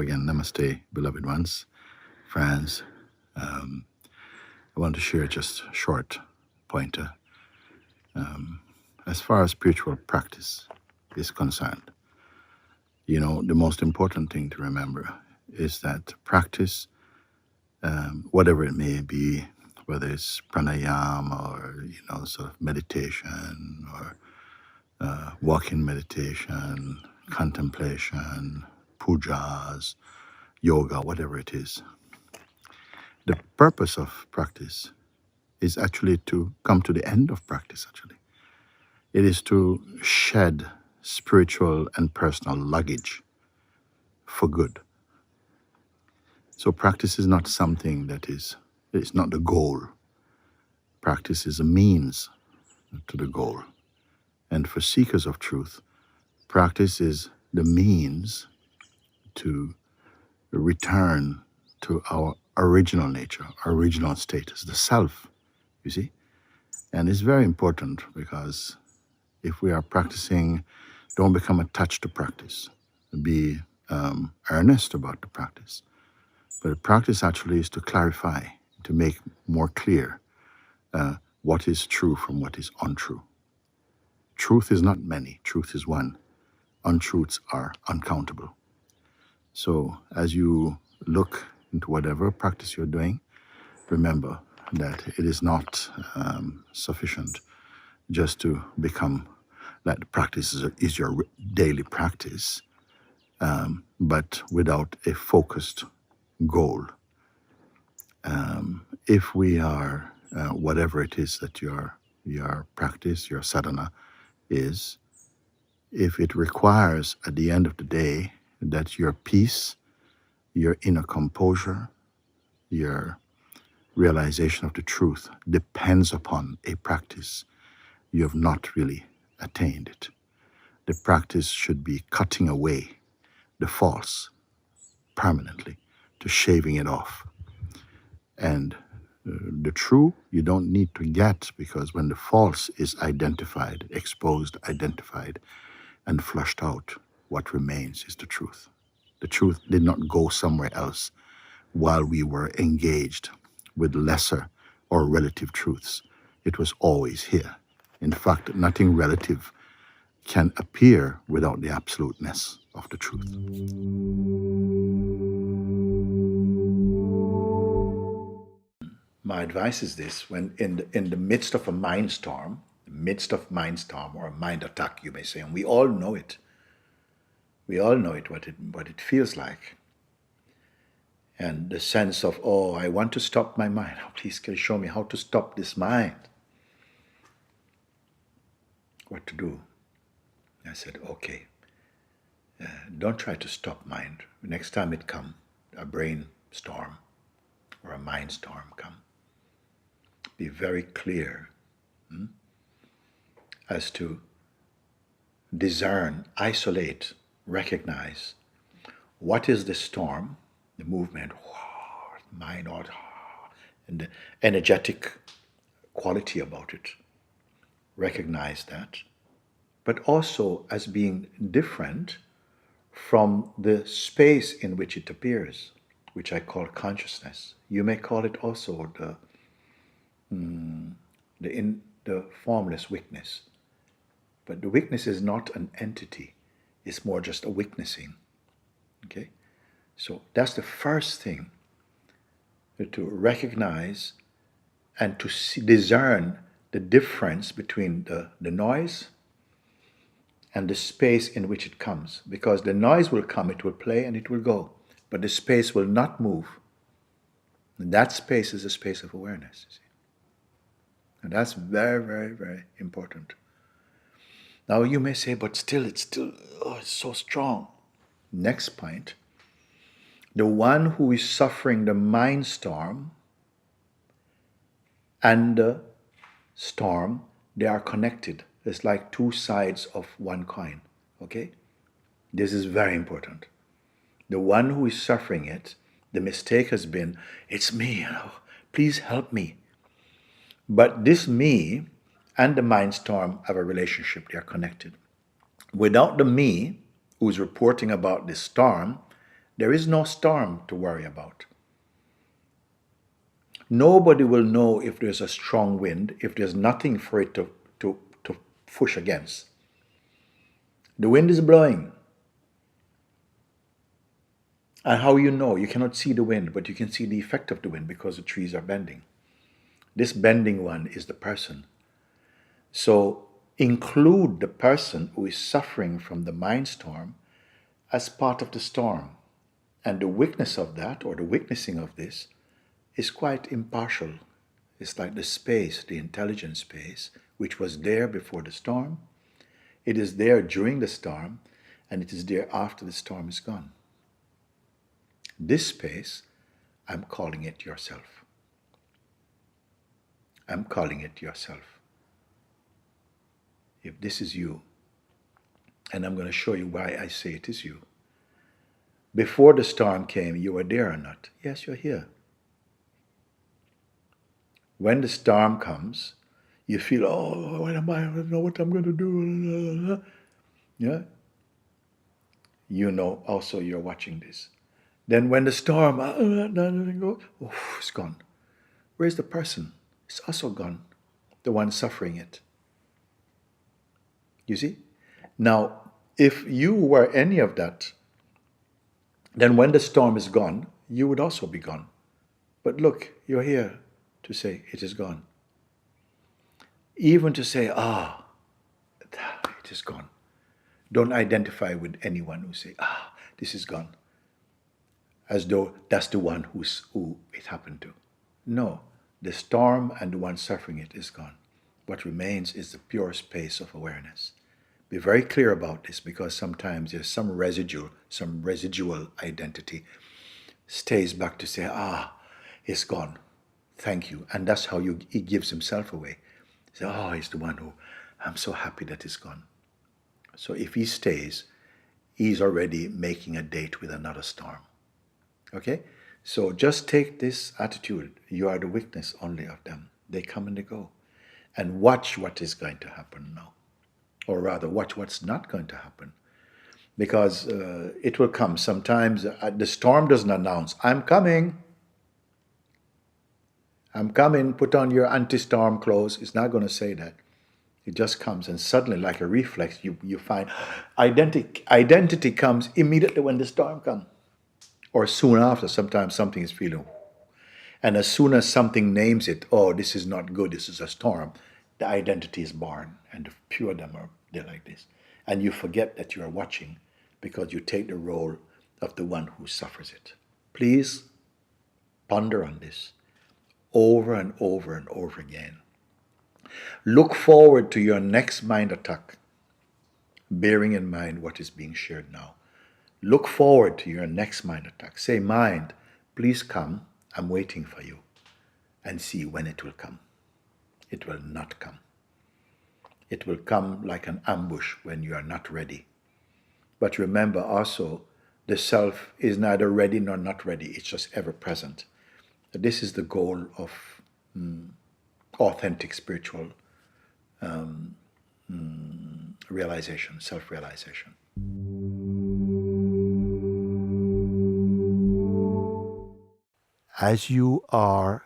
again, namaste, beloved ones, friends. I want to share just a short pointer. As far as spiritual practice is concerned, the most important thing to remember is that practice, whatever it may be, whether it's pranayama or, sort of meditation or walking meditation, contemplation, pujas, yoga, whatever it is. The purpose of practice is actually to come to the end of practice, actually. It is to shed spiritual and personal luggage for good. So practice is not something it's not the goal. Practice is a means to the goal. And for seekers of truth, practice is the means to return to our original nature, our original status, the self, you see? And it's very important because if we are practicing, don't become attached to practice. Be earnest about the practice. But the practice actually is to clarify, to make more clear what is true from what is untrue. Truth is not many, truth is one. Untruths are uncountable. So as you look into whatever practice you're doing, remember that it is not sufficient just to become that the practice is your daily practice, but without a focused goal. If we are, whatever it is that your practice, your sadhana is, if it requires at the end of the day that your peace, your inner composure, your realization of the truth depends upon a practice, you have not really attained it. The practice should be cutting away the false permanently, to shaving it off. And the true you don't need to get, because when the false is identified, exposed, identified, and flushed out, what remains is the truth. The truth did not go somewhere else while we were engaged with lesser or relative truths. It was always here. In fact, nothing relative can appear without the absoluteness of the truth. My advice is this: when in the midst of a mind storm, or a mind attack, you may say, and we all know it. We all know it, what it feels like. And the sense of, oh, I want to stop my mind. Oh, please, can you show me how to stop this mind? What to do? I said, okay, don't try to stop mind. Next time it come, a brain storm or a mind storm come, be very clear as to discern, isolate, recognize what is the storm, the movement, mind, and the energetic quality about it. Recognize that, but also as being different from the space in which it appears, which I call consciousness. You may call it also the formless witness. But the witness is not an entity. It's more just a witnessing. Okay? So that's the first thing, to recognize and to discern the difference between the noise and the space in which it comes. Because the noise will come, it will play, and it will go. But the space will not move. And that space is a space of awareness. You see? And that's very, very, very important. Now you may say, but still, it's so strong. Next point. The one who is suffering the mind storm and the storm, they are connected. It's like two sides of one coin. Okay? This is very important. The one who is suffering it, the mistake has been, it's me, please help me. But this me and the mind storm have a relationship. They are connected. Without the me, who's reporting about this storm, There is no storm to worry about. Nobody will know if there's a strong wind, if there's nothing for it to push against. The wind is blowing. And how you know? You cannot see the wind, but you can see the effect of the wind because the trees are bending. This bending one is the person. So include the person who is suffering from the mind storm as part of the storm. And the weakness of that, or the witnessing of this, is quite impartial. It's like the space, the intelligent space, which was there before the storm. It is there during the storm, and it is there after the storm is gone. This space, I'm calling it yourself. I'm calling it yourself. If this is you, and I'm going to show you why I say it is you. Before the storm came, you were there or not? Yes, you're here. When the storm comes, you feel, oh, what am I? I don't know what I'm going to do. Yeah? You know also you're watching this. Then when the storm goes, oh, it's gone. Where's the person? It's also gone. The one suffering it. You see? Now, if you were any of that, then when the storm is gone, you would also be gone. But look, you're here to say it is gone. Even to say, it is gone. Don't identify with anyone who say, this is gone. As though that's the one who it happened to. No, the storm and the one suffering it is gone. What remains is the pure space of awareness. Be very clear about this, because sometimes there's some residual identity stays back to say, it's gone. Thank you. And that's how he gives himself away. He says, he's the one who, I'm so happy that he's gone. So if he stays, he's already making a date with another storm. Okay? So just take this attitude. You are the witness only of them. They come and they go. And watch what is going to happen now. Or rather, watch what's not going to happen. Because it will come. Sometimes the storm doesn't announce, I'm coming. I'm coming. Put on your anti-storm clothes. It's not going to say that. It just comes, and suddenly, like a reflex, you find identity comes immediately when the storm comes. Or soon after. Sometimes something is feeling. And as soon as something names it, this is not good, this is a storm, the identity is born. And the few of them are there like this. And you forget that you are watching, because you take the role of the one who suffers it. Please ponder on this over and over and over again. Look forward to your next mind attack, bearing in mind what is being shared now. Look forward to your next mind attack. Say, mind, please come. I'm waiting for you. And see when it will come. It will not come. It will come like an ambush when you are not ready. But remember also, the self is neither ready nor not ready. It's just ever present. This is the goal of authentic spiritual realization, self-realization. As you are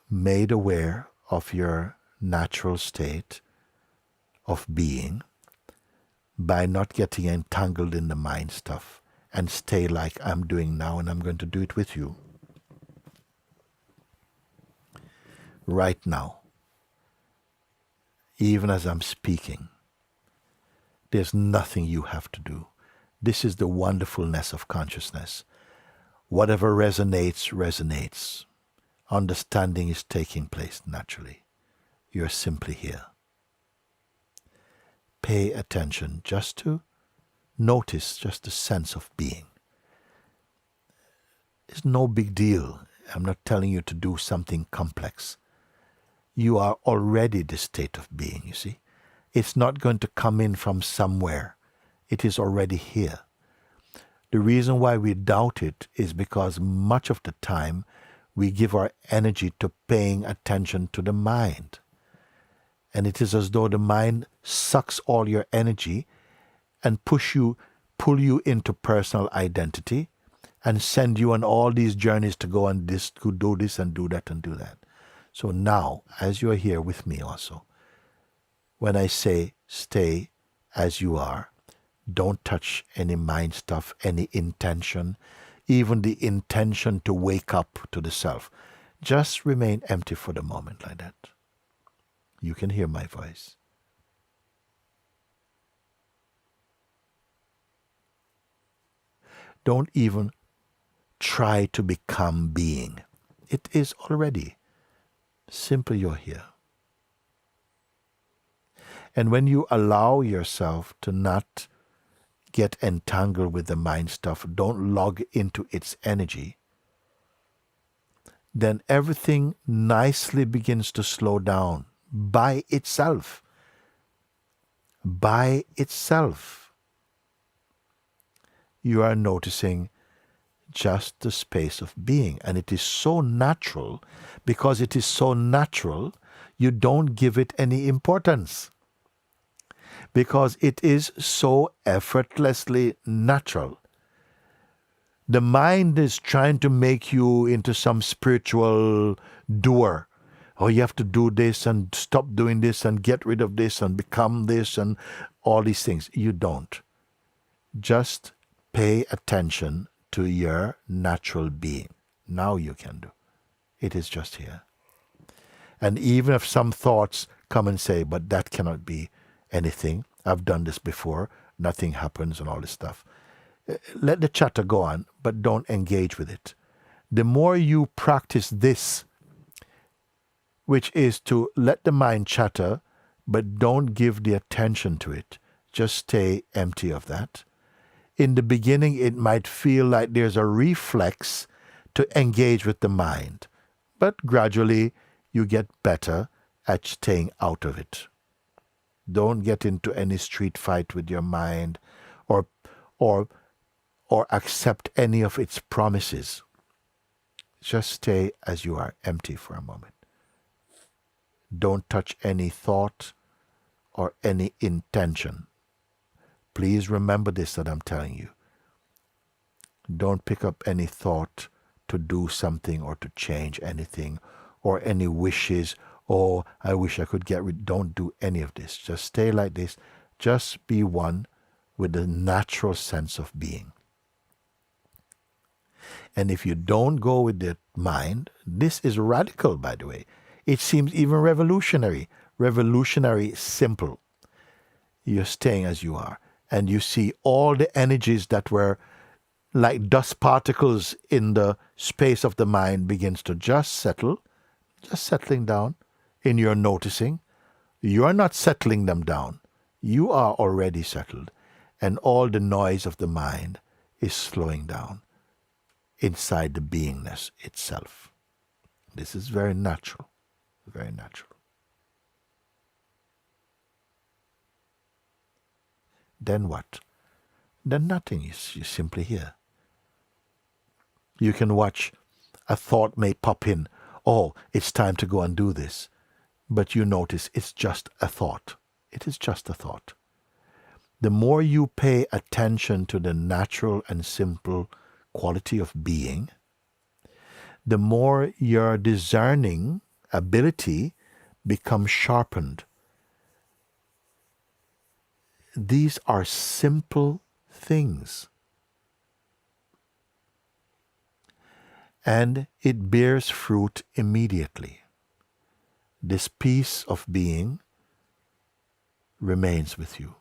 made aware of your natural state of being, by not getting entangled in the mind stuff, and stay like I'm doing now, and I'm going to do it with you. Right now, even as I'm speaking, there's nothing you have to do. This is the wonderfulness of consciousness. Whatever resonates, resonates. Understanding is taking place naturally. You're simply here. Pay attention just to notice just the sense of being. It's no big deal. I'm not telling you to do something complex. You are already the state of being, you see. It's not going to come in from somewhere. It is already here. The reason why we doubt it is because much of the time we give our energy to paying attention to the mind. And it is as though the mind sucks all your energy and push you pull you into personal identity and send you on all these journeys to go and this, to do this and do that and do that. So now, as you're here with me also, when I say stay as you are, don't touch any mind stuff, any intention, even the intention to wake up to the self. Just remain empty for the moment like that. You can hear my voice. Don't even try to become being. It is already. Simply you're here. And when you allow yourself to not get entangled with the mind stuff, don't log into its energy, then everything nicely begins to slow down by itself. By itself. You are noticing just the space of being. And it is so natural. Because it is so natural, you don't give it any importance. Because it is so effortlessly natural. The mind is trying to make you into some spiritual doer. Oh, you have to do this and stop doing this and get rid of this and become this and all these things. You don't. Just pay attention to your natural being. Now you can do. It is just here. And even if some thoughts come and say, but that cannot be anything. I've done this before. Nothing happens and all this stuff. Let the chatter go on, but don't engage with it. The more you practice this, which is to let the mind chatter, but don't give the attention to it. Just stay empty of that. In the beginning, it might feel like there's a reflex to engage with the mind, but gradually you get better at staying out of it. Don't get into any street fight with your mind or accept any of its promises. Just stay as you are, empty for a moment. Don't touch any thought or any intention. Please remember this that I'm telling you. Don't pick up any thought to do something or to change anything or any wishes. Oh, I wish I could get rid. Don't do any of this. Just stay like this. Just be one with the natural sense of being. And if you don't go with the mind, this is radical, by the way. It seems even revolutionary. Revolutionary simple. You're staying as you are. And you see all the energies that were like dust particles in the space of the mind begins to just settle, just settling down in your noticing. You are not settling them down. You are already settled. And all the noise of the mind is slowing down inside the beingness itself. This is very natural. Very natural. Then what? Then nothing. You're simply here. You can watch. A thought may pop in. Oh, it's time to go and do this. But you notice it's just a thought. It is just a thought. The more you pay attention to the natural and simple quality of being, the more your discerning ability becomes sharpened. These are simple things. And it bears fruit immediately. This peace of being remains with you.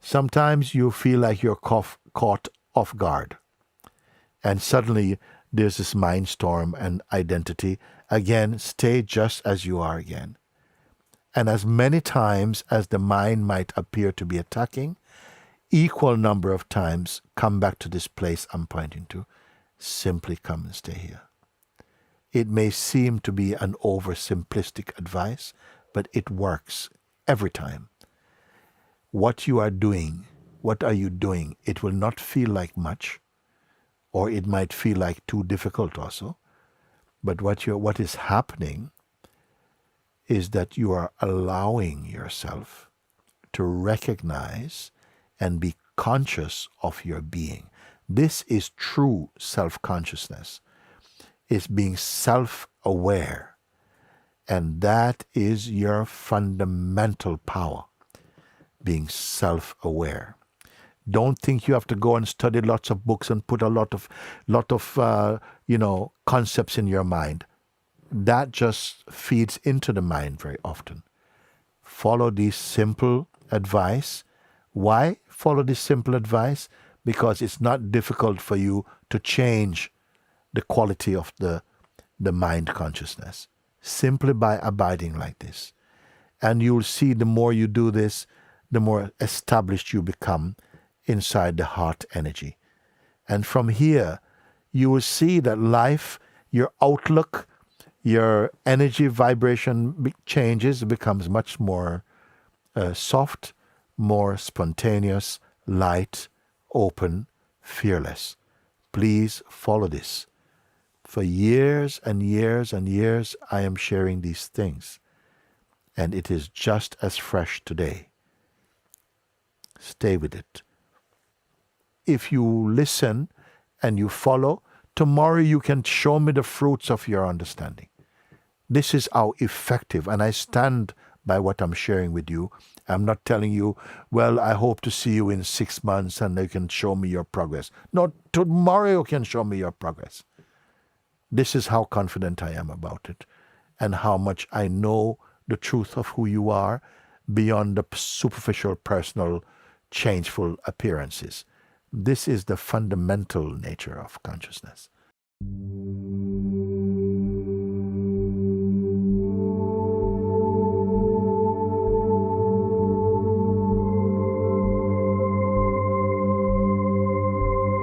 Sometimes you feel like you're caught off guard. And suddenly there's this mind storm and identity. Again, stay just as you are again. And as many times as the mind might appear to be attacking, equal number of times come back to this place I'm pointing to. Simply come and stay here. It may seem to be an oversimplistic advice, but it works every time. What you are doing, what are you doing? It will not feel like much, or it might feel like too difficult also. But what is happening is that you are allowing yourself to recognize and be conscious of your being. This is true self-consciousness. It's being self-aware. And that is your fundamental power, being self-aware. Don't think you have to go and study lots of books and put a lot of concepts in your mind. That just feeds into the mind very often. Follow this simple advice. Why follow this simple advice? Because it's not difficult for you to change the quality of the mind consciousness, simply by abiding like this. And you'll see the more you do this, the more established you become inside the heart energy. And from here, you will see that life, your outlook, your energy vibration changes, becomes much more soft, more spontaneous, light, open, fearless. Please follow this. For years and years and years, I am sharing these things, and it is just as fresh today. Stay with it. If you listen and you follow, tomorrow you can show me the fruits of your understanding. This is how effective, and I stand by what I'm sharing with you. I'm not telling you, well, I hope to see you in 6 months and you can show me your progress. No, tomorrow you can show me your progress. This is how confident I am about it, and how much I know the truth of who you are beyond the superficial, personal, changeful appearances. This is the fundamental nature of consciousness.